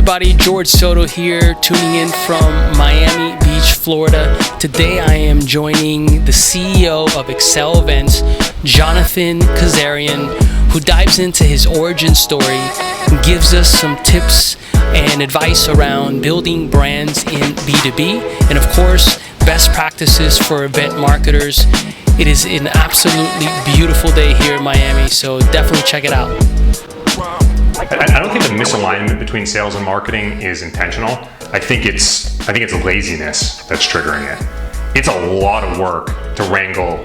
everybody, George Soto here, tuning in from Miami Beach, Florida. Today I am joining the CEO of Excel Events, Jonathan Kazarian, who dives into his origin story and gives us some tips and advice around building brands in B2B, and of course, best practices for event marketers. It is an absolutely beautiful day here in Miami, so definitely check it out. I don't think the misalignment between sales and marketing is intentional. I think it's laziness that's triggering it. It's a lot of work to wrangle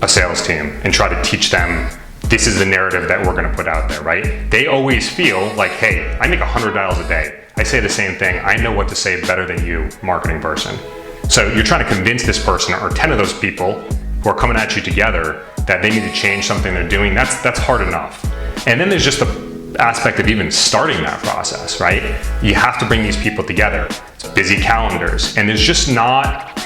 a sales team and try to teach them this is the narrative that we're going to put out there, right? They always feel like, hey, I make $100 a day. I say the same thing. I know what to say better than you, marketing person. So you're trying to convince this person or 10 of those people who are coming at you together that they need to change something they're doing. That's hard enough. And then there's just the aspect of even starting that process, right? You have to bring these people together. It's busy calendars, and there's not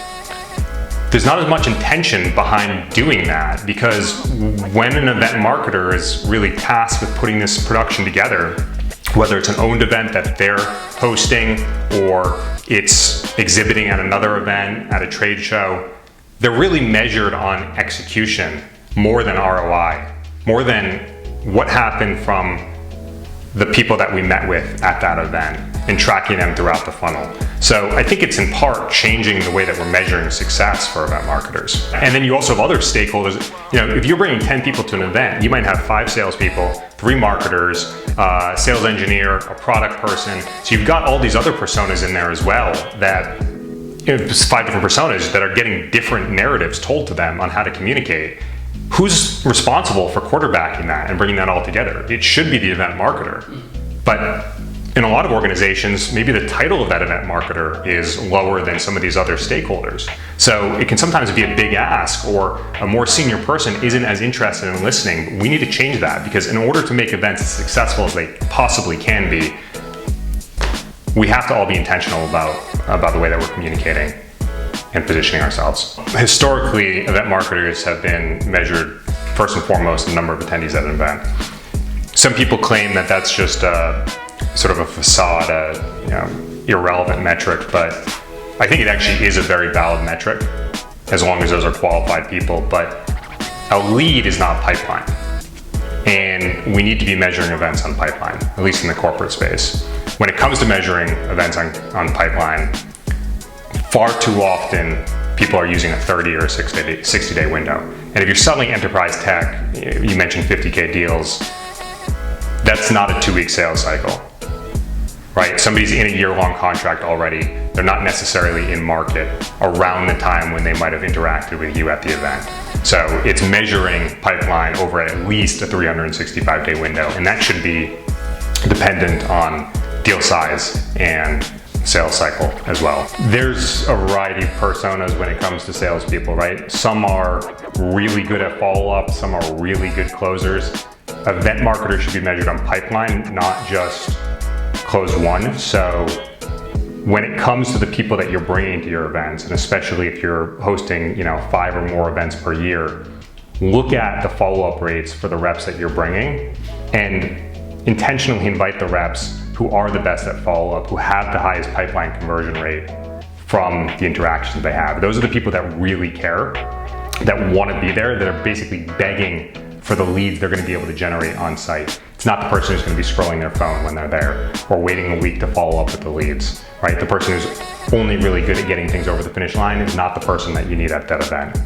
as much intention behind doing that, because when an event marketer is really tasked with putting this production together, whether it's an owned event that they're hosting or it's exhibiting at another event, at a trade show, they're really measured on execution more than ROI, more than what happened from the people that we met with at that event and tracking them throughout the funnel. So I think it's in part changing the way that we're measuring success for event marketers. And then you also have other stakeholders. If you're bringing 10 people to an event, you might have 5 salespeople, 3 marketers, a sales engineer, a product person. So you've got all these other personas in there as well that, just 5 different personas that are getting different narratives told to them on how to communicate. Who's responsible for quarterbacking that and bringing that all together? It should be the event marketer. But in a lot of organizations, maybe the title of that event marketer is lower than some of these other stakeholders. So it can sometimes be a big ask, or a more senior person isn't as interested in listening. We need to change that, because in order to make events as successful as they possibly can be, we have to all be intentional about the way that we're communicating and positioning ourselves. Historically, event marketers have been measured first and foremost the number of attendees at an event. Some people claim that that's just a sort of a facade, irrelevant metric, but I think it actually is a very valid metric as long as those are qualified people. But a lead is not pipeline, and we need to be measuring events on pipeline, at least in the corporate space. When it comes to measuring events on pipeline, far too often, people are using a 30 or a 60-day window. And if you're selling enterprise tech, you mentioned 50K deals, that's not a 2-week sales cycle, right? Somebody's in a year-long contract already. They're not necessarily in market around the time when they might have interacted with you at the event. So it's measuring pipeline over at least a 365-day window, and that should be dependent on deal size and sales cycle as well. There's a variety of personas when it comes to salespeople, right? Some are really good at follow-up, some are really good closers. Event marketers should be measured on pipeline, not just close one. So when it comes to the people that you're bringing to your events, and especially if you're hosting 5 or more events per year, look at the follow-up rates for the reps that you're bringing and intentionally invite the reps who are the best at follow-up, who have the highest pipeline conversion rate from the interactions they have. Those are the people that really care, that want to be there, that are basically begging for the leads they're going to be able to generate on site. It's not the person who's going to be scrolling their phone when they're there, or waiting a week to follow up with the leads, right? The person who's only really good at getting things over the finish line is not the person that you need at that event.